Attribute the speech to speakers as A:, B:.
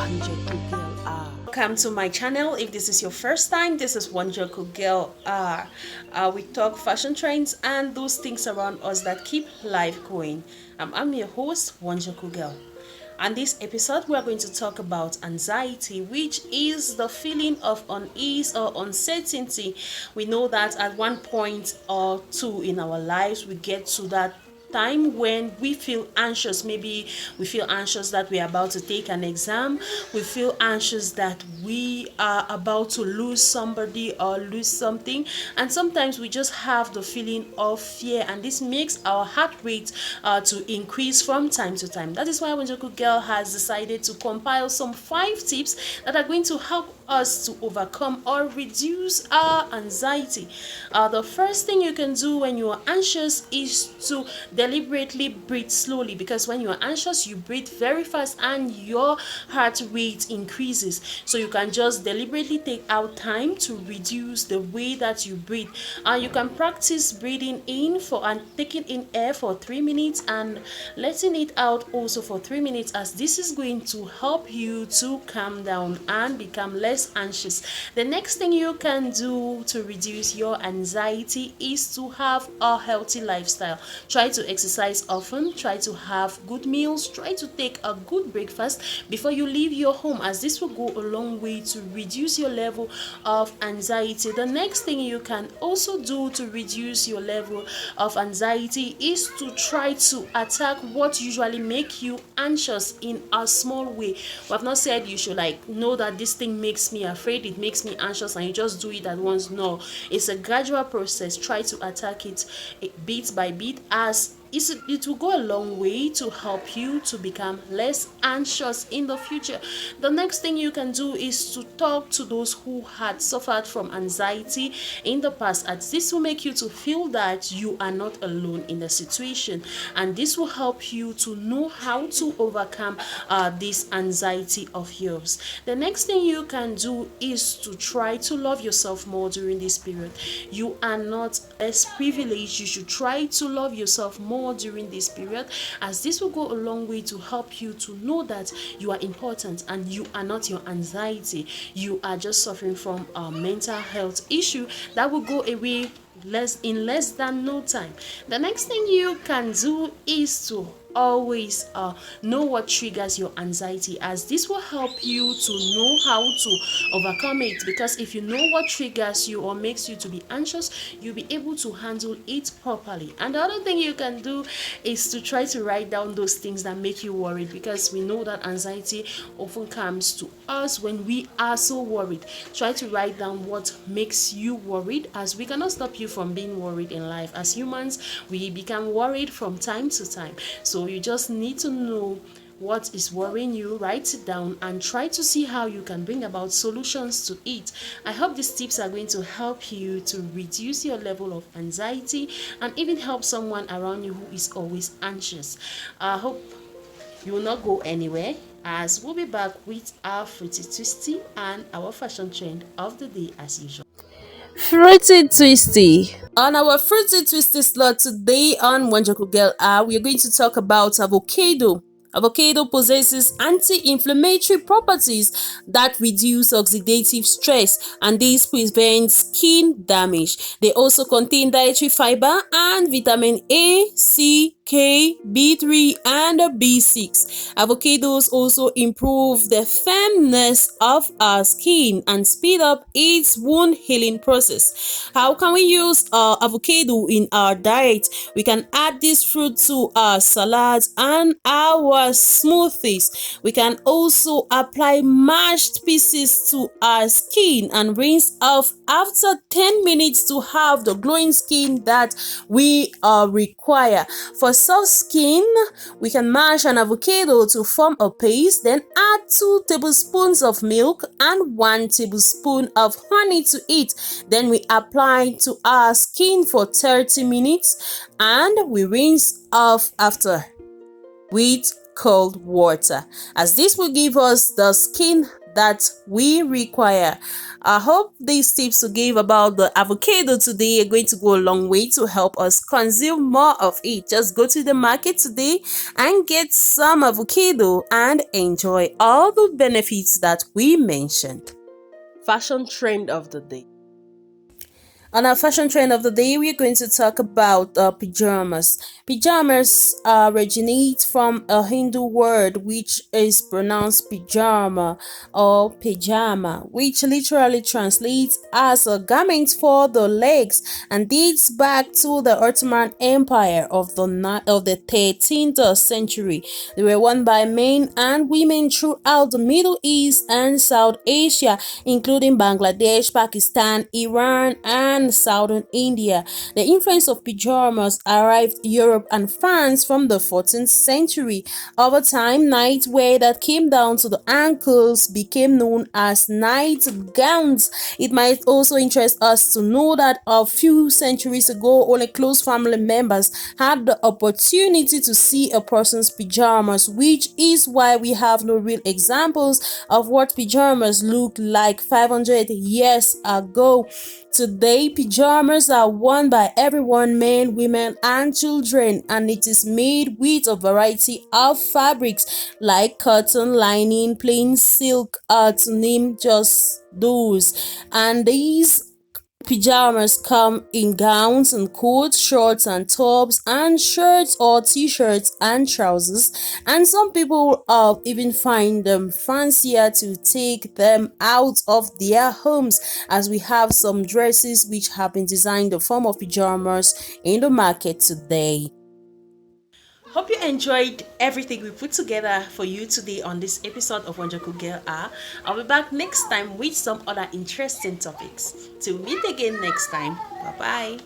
A: Welcome to my channel. If this is your first time, this is Wonderful Girl R. We talk fashion trends and those things around us that keep life going. I'm your host, Wonderful Girl. On this episode, we are going to talk about anxiety, which is the feeling of unease or uncertainty. We know that at one point or two in our lives, we get to that time when we feel anxious. Maybe we feel anxious that we are about to take an exam, we feel anxious that we are about to lose somebody or lose something, and sometimes we just have the feeling of fear, and this makes our heart rate to increase from time to time. That is why Wonderful Girl has decided to compile some 5 tips that are going to help us to overcome or reduce our anxiety. The first thing you can do when you are anxious is to deliberately breathe slowly, because when you are anxious you breathe very fast and your heart rate increases. So you can just deliberately take out time to reduce the way that you breathe. You can practice breathing in for and taking in air for 3 minutes and letting it out also for 3 minutes, as this is going to help you to calm down and become less anxious. The next thing you can do to reduce your anxiety is to have a healthy lifestyle. Try to exercise often, try to have good meals, try to take a good breakfast before you leave your home, as this will go a long way to reduce your level of anxiety. The next thing you can also do to reduce your level of anxiety is to try to attack what usually make you anxious in a small way. We have not said you should know that this thing makes me afraid, it makes me anxious, and you just do it at once. No, it's a gradual process. Try to attack it bit by bit, as it will go a long way to help you to become less anxious in the future. The next thing you can do is to talk to those who had suffered from anxiety in the past, as this will make you to feel that you are not alone in the situation, and this will help you to know how to overcome this anxiety of yours. The next thing you can do is to try to love yourself more during this period. You are not less privileged. You should try to love yourself more during this period, as this will go a long way to help you to know that you are important and you are not your anxiety. You are just suffering from a mental health issue that will go away less than no time. The next thing you can do is to always know what triggers your anxiety, as this will help you to know how to overcome it, because if you know what triggers you or makes you to be anxious, you'll be able to handle it properly. And the other thing you can do is to try to write down those things that make you worried, because we know that anxiety often comes to us when we are so worried. Try to write down what makes you worried, as we cannot stop you from being worried in life. As humans, we become worried from time to time. So you just need to know what is worrying you, write it down, and try to see how you can bring about solutions to it. I hope these tips are going to help you to reduce your level of anxiety and even help someone around you who is always anxious. I hope you will not go anywhere, as we'll be back with our Fruity Twisty and our fashion trend of the day as usual.
B: Fruity Twisty.
A: On our Fruity Twisty slot today on Wonderful Girl R, we are going to talk about avocado. Avocado possesses anti-inflammatory properties that reduce oxidative stress, and this prevents skin damage. They also contain dietary fiber and vitamin A, C, K, B3 and B6. Avocados also improve the firmness of our skin and speed up its wound healing process. How can we use avocado in our diet? We can add this fruit to our salads and our smoothies. We can also apply mashed pieces to our skin and rinse off after 10 minutes to have the glowing skin that we require. For soft skin, we can mash an avocado to form a paste, then add 2 tablespoons of milk and 1 tablespoon of honey to it. Then we apply to our skin for 30 minutes and we rinse off after with cold water, as this will give us the skin
B: that we require. I hope these tips we gave about the avocado today are going to go a long way to help us consume more of it. Just go to the market today and get some avocado and enjoy all the benefits that we mentioned.
A: Fashion trend of the day.
B: On our fashion trend of the day, we're going to talk about pajamas. Pajamas originate from a Hindu word which is pronounced pajama or pajama, which literally translates as a garment for the legs and dates back to the Ottoman Empire of the 13th century. They were worn by men and women throughout the Middle East and South Asia, including Bangladesh, Pakistan, Iran, and southern India. The influence of pajamas arrived Europe and France from the 14th century. Over time, nightwear that came down to the ankles became known as nightgowns. It might also interest us to know that a few centuries ago, only close family members had the opportunity to see a person's pajamas, which is why we have no real examples of what pajamas looked like 500 years ago. Today, pajamas are worn by everyone, men, women, and children, and it is made with a variety of fabrics like cotton, lining, plain silk, to name just those. And these pajamas come in gowns and coats, shorts and tops, and shirts or t-shirts and trousers. And some people even find them fancier to take them out of their homes, as we have some dresses which have been designed in the form of pajamas in the market today.
A: Hope you enjoyed everything we put together for you today on this episode of Wonder Cook Girl R. I'll be back next time with some other interesting topics. Till meet again next time. Bye bye.